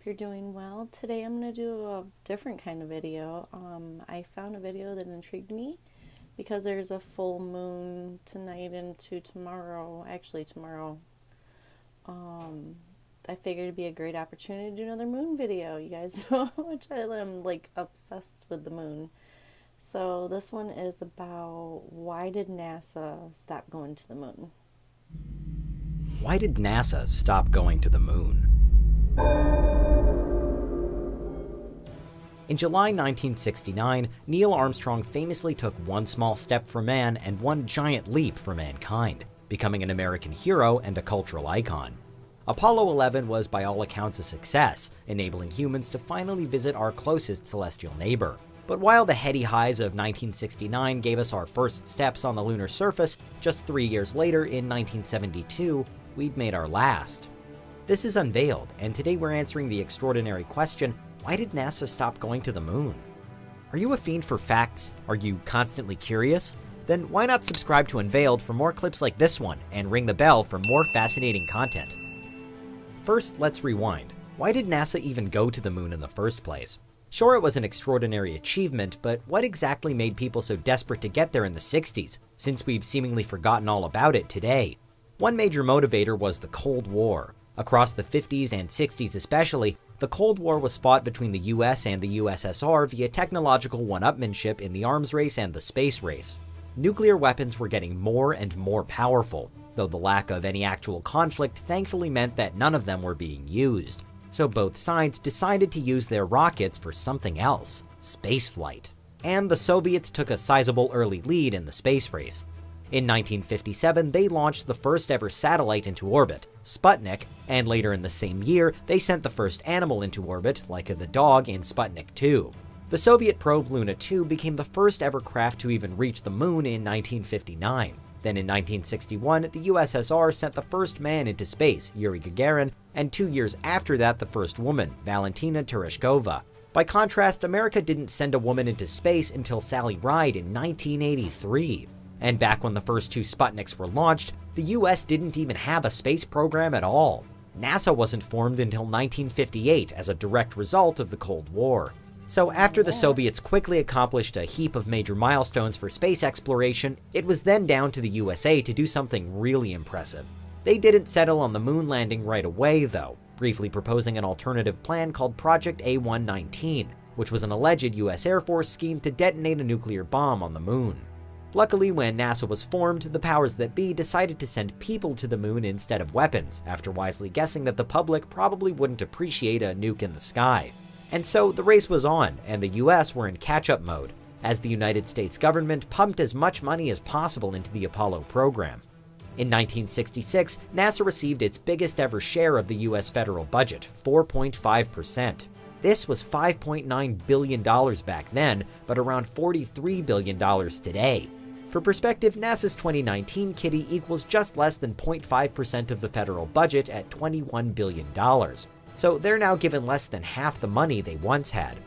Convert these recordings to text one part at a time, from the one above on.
hope you're doing well. Today I'm going to do a different kind of video. I found a video that intrigued me because there's a full moon tonight into tomorrow. Actually, tomorrow. I figured it'd be a great opportunity to do another moon video. You guys know how much I am like obsessed with the moon. So this one is about why did NASA stop going to the moon? Why did NASA stop going to the moon? In July 1969, Neil Armstrong famously took one small step for man and one giant leap for mankind, becoming an American hero and a cultural icon. Apollo 11 was by all accounts a success, enabling humans to finally visit our closest celestial neighbor. But while the heady highs of 1969 gave us our first steps on the lunar surface, just 3 years later in 1972, we'd made our last. This is Unveiled, and today we're answering the extraordinary question, why did NASA stop going to the moon? Are you a fiend for facts? Are you constantly curious? Then why not subscribe to Unveiled for more clips like this one, and ring the bell for more fascinating content. First, let's rewind. Why did NASA even go to the moon in the first place? Sure, it was an extraordinary achievement, but what exactly made people so desperate to get there in the 60s, since we've seemingly forgotten all about it today? One major motivator was the Cold War. Across the 50s and 60s especially, the Cold War was fought between the US and the USSR via technological one-upmanship in the arms race and the space race. Nuclear weapons were getting more and more powerful, though the lack of any actual conflict thankfully meant that none of them were being used. So both sides decided to use their rockets for something else, spaceflight. And the Soviets took a sizable early lead in the space race. In 1957, they launched the first ever satellite into orbit, Sputnik, and later in the same year, they sent the first animal into orbit, Laika the dog, in Sputnik 2. The Soviet probe Luna 2 became the first ever craft to even reach the moon in 1959. Then in 1961, the USSR sent the first man into space, Yuri Gagarin, and 2 years after that the first woman, Valentina Tereshkova. By contrast, America didn't send a woman into space until Sally Ride in 1983. And back when the first two Sputniks were launched, the US didn't even have a space program at all. NASA wasn't formed until 1958 as a direct result of the Cold War. So after the Soviets quickly accomplished a heap of major milestones for space exploration, it was then down to the USA to do something really impressive. They didn't settle on the moon landing right away though, briefly proposing an alternative plan called Project A119, which was an alleged US Air Force scheme to detonate a nuclear bomb on the moon. Luckily, when NASA was formed, the powers that be decided to send people to the moon instead of weapons, after wisely guessing that the public probably wouldn't appreciate a nuke in the sky. And so the race was on, and the US were in catch-up mode, as the United States government pumped as much money as possible into the Apollo program. In 1966, NASA received its biggest ever share of the US federal budget, 4.5%. This was $5.9 billion back then, but around $43 billion today. For perspective, NASA's 2019 kitty equals just less than 0.5% of the federal budget at $21 billion. So they're now given less than half the money they once had.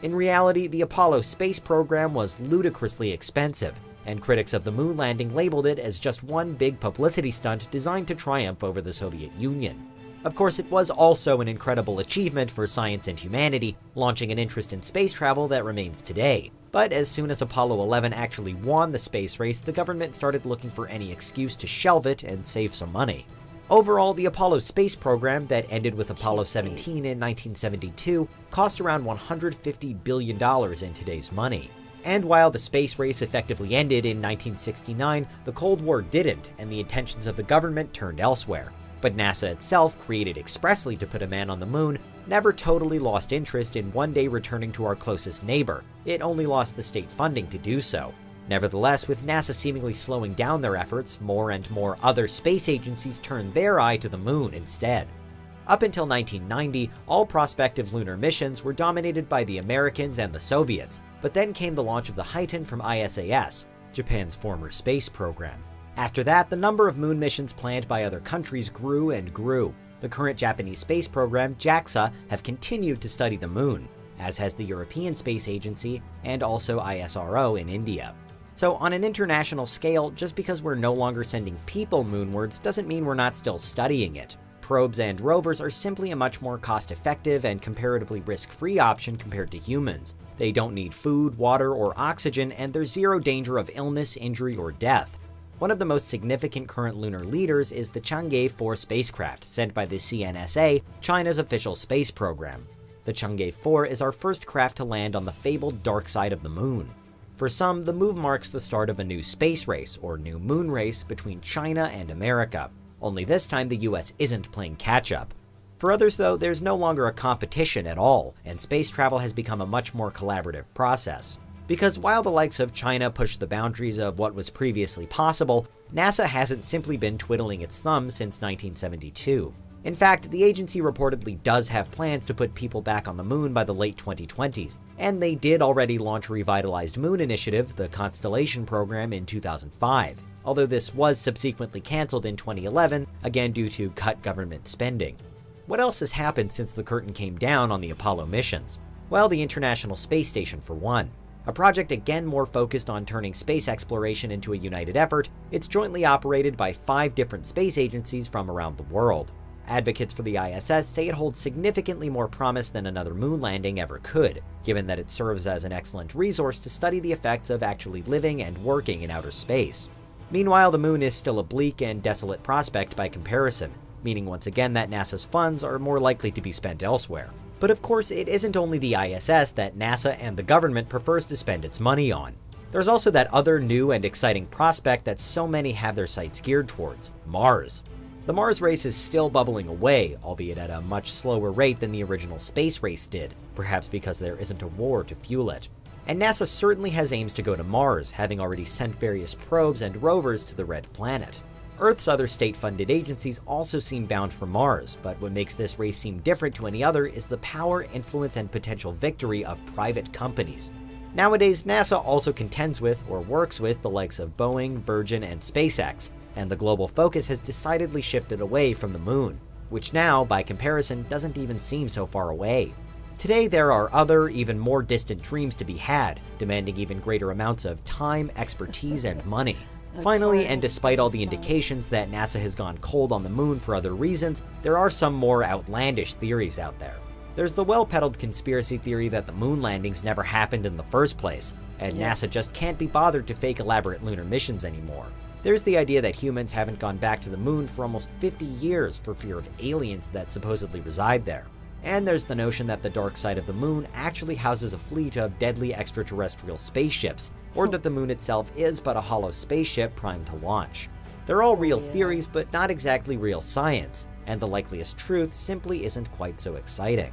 In reality, the Apollo space program was ludicrously expensive, and critics of the moon landing labeled it as just one big publicity stunt designed to triumph over the Soviet Union. Of course, it was also an incredible achievement for science and humanity, launching an interest in space travel that remains today. But as soon as Apollo 11 actually won the space race, the government started looking for any excuse to shelve it and save some money. Overall, the Apollo space program that ended with Apollo 17 in 1972 cost around $150 billion in today's money. And while the space race effectively ended in 1969, the Cold War didn't, and the intentions of the government turned elsewhere. But NASA itself, created expressly to put a man on the moon, never totally lost interest in one day returning to our closest neighbor. It only lost the state funding to do so. Nevertheless, with NASA seemingly slowing down their efforts, more and more other space agencies turned their eye to the moon instead. Up until 1990, all prospective lunar missions were dominated by the Americans and the Soviets, but then came the launch of the Haiten from ISAS, Japan's former space program. After that, the number of moon missions planned by other countries grew and grew. The current Japanese space program, JAXA, have continued to study the moon, as has the European Space Agency and also ISRO in India. So on an international scale, just because we're no longer sending people moonwards doesn't mean we're not still studying it. Probes and rovers are simply a much more cost-effective and comparatively risk-free option compared to humans. They don't need food, water, or oxygen, and there's zero danger of illness, injury, or death. One of the most significant current lunar leaders is the Chang'e 4 spacecraft, sent by the CNSA, China's official space program. The Chang'e 4 is our first craft to land on the fabled dark side of the moon. For some, the move marks the start of a new space race, or new moon race, between China and America. Only this time the US isn't playing catch-up. For others, though, there's no longer a competition at all, and space travel has become a much more collaborative process. Because while the likes of China pushed the boundaries of what was previously possible, NASA hasn't simply been twiddling its thumbs since 1972. In fact, the agency reportedly does have plans to put people back on the moon by the late 2020s, and they did already launch a revitalized moon initiative, the Constellation program, in 2005, although this was subsequently canceled in 2011, again due to cut government spending. What else has happened since the curtain came down on the Apollo missions? Well, the International Space Station for one. A project again more focused on turning space exploration into a united effort, it's jointly operated by 5 different space agencies from around the world. Advocates for the ISS say it holds significantly more promise than another moon landing ever could, given that it serves as an excellent resource to study the effects of actually living and working in outer space. Meanwhile, the moon is still a bleak and desolate prospect by comparison, meaning once again that NASA's funds are more likely to be spent elsewhere. But of course, it isn't only the ISS that NASA and the government prefers to spend its money on. There's also that other new and exciting prospect that so many have their sights geared towards, Mars. The Mars race is still bubbling away, albeit at a much slower rate than the original space race did, perhaps because there isn't a war to fuel it. And NASA certainly has aims to go to Mars, having already sent various probes and rovers to the Red Planet. Earth's other state-funded agencies also seem bound for Mars, but what makes this race seem different to any other is the power, influence, and potential victory of private companies. Nowadays, NASA also contends with, or works with, the likes of Boeing, Virgin, and SpaceX, and the global focus has decidedly shifted away from the moon, which now, by comparison, doesn't even seem so far away. Today, there are other, even more distant dreams to be had, demanding even greater amounts of time, expertise, and money. Finally, and despite all the indications that NASA has gone cold on the moon for other reasons, there are some more outlandish theories out there. There's the well-peddled conspiracy theory that the moon landings never happened in the first place, and NASA just can't be bothered to fake elaborate lunar missions anymore. There's the idea that humans haven't gone back to the moon for almost 50 years for fear of aliens that supposedly reside there. And there's the notion that the dark side of the moon actually houses a fleet of deadly extraterrestrial spaceships, or that the moon itself is but a hollow spaceship primed to launch. They're all real theories, but not exactly real science, and the likeliest truth simply isn't quite so exciting.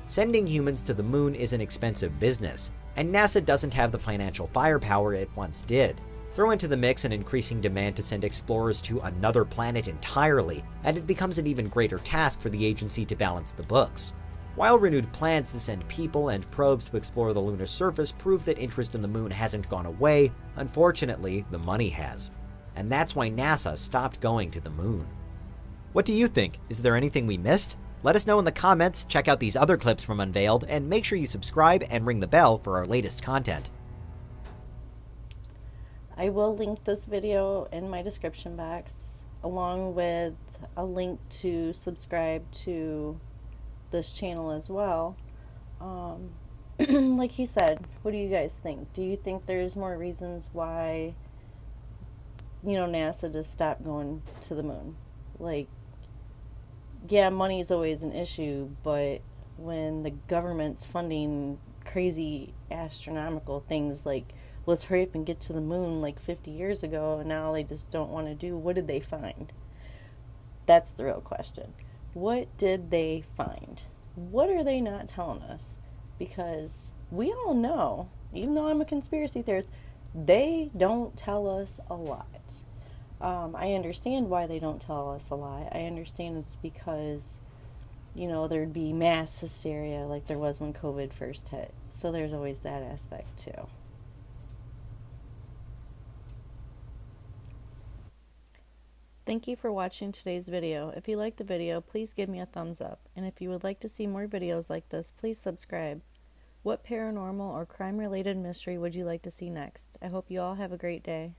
Sending humans to the moon is an expensive business, and NASA doesn't have the financial firepower it once did. Throw into the mix an increasing demand to send explorers to another planet entirely, and it becomes an even greater task for the agency to balance the books. While renewed plans to send people and probes to explore the lunar surface prove that interest in the moon hasn't gone away, unfortunately, the money has. And that's why NASA stopped going to the moon. What do you think? Is there anything we missed? Let us know in the comments, check out these other clips from Unveiled, and make sure you subscribe and ring the bell for our latest content. I will link this video in my description box, along with a link to subscribe to this channel as well. Like he said, what do you guys think? Do you think there's more reasons why, NASA just stopped going to the moon? Like, yeah, money is always an issue, but when the government's funding crazy astronomical things like, let's hurry up and get to the moon like 50 years ago, and now they just don't want to do, what did they find? That's the real question. What did they find? What are they not telling us? Because we all know, even though I'm a conspiracy theorist, they don't tell us a lot. I understand why they don't tell us a lot. I understand it's because, there'd be mass hysteria like there was when COVID first hit. So there's always that aspect too. Thank you for watching today's video. If you liked the video, please give me a thumbs up. And if you would like to see more videos like this, please subscribe. What paranormal or crime-related mystery would you like to see next? I hope you all have a great day.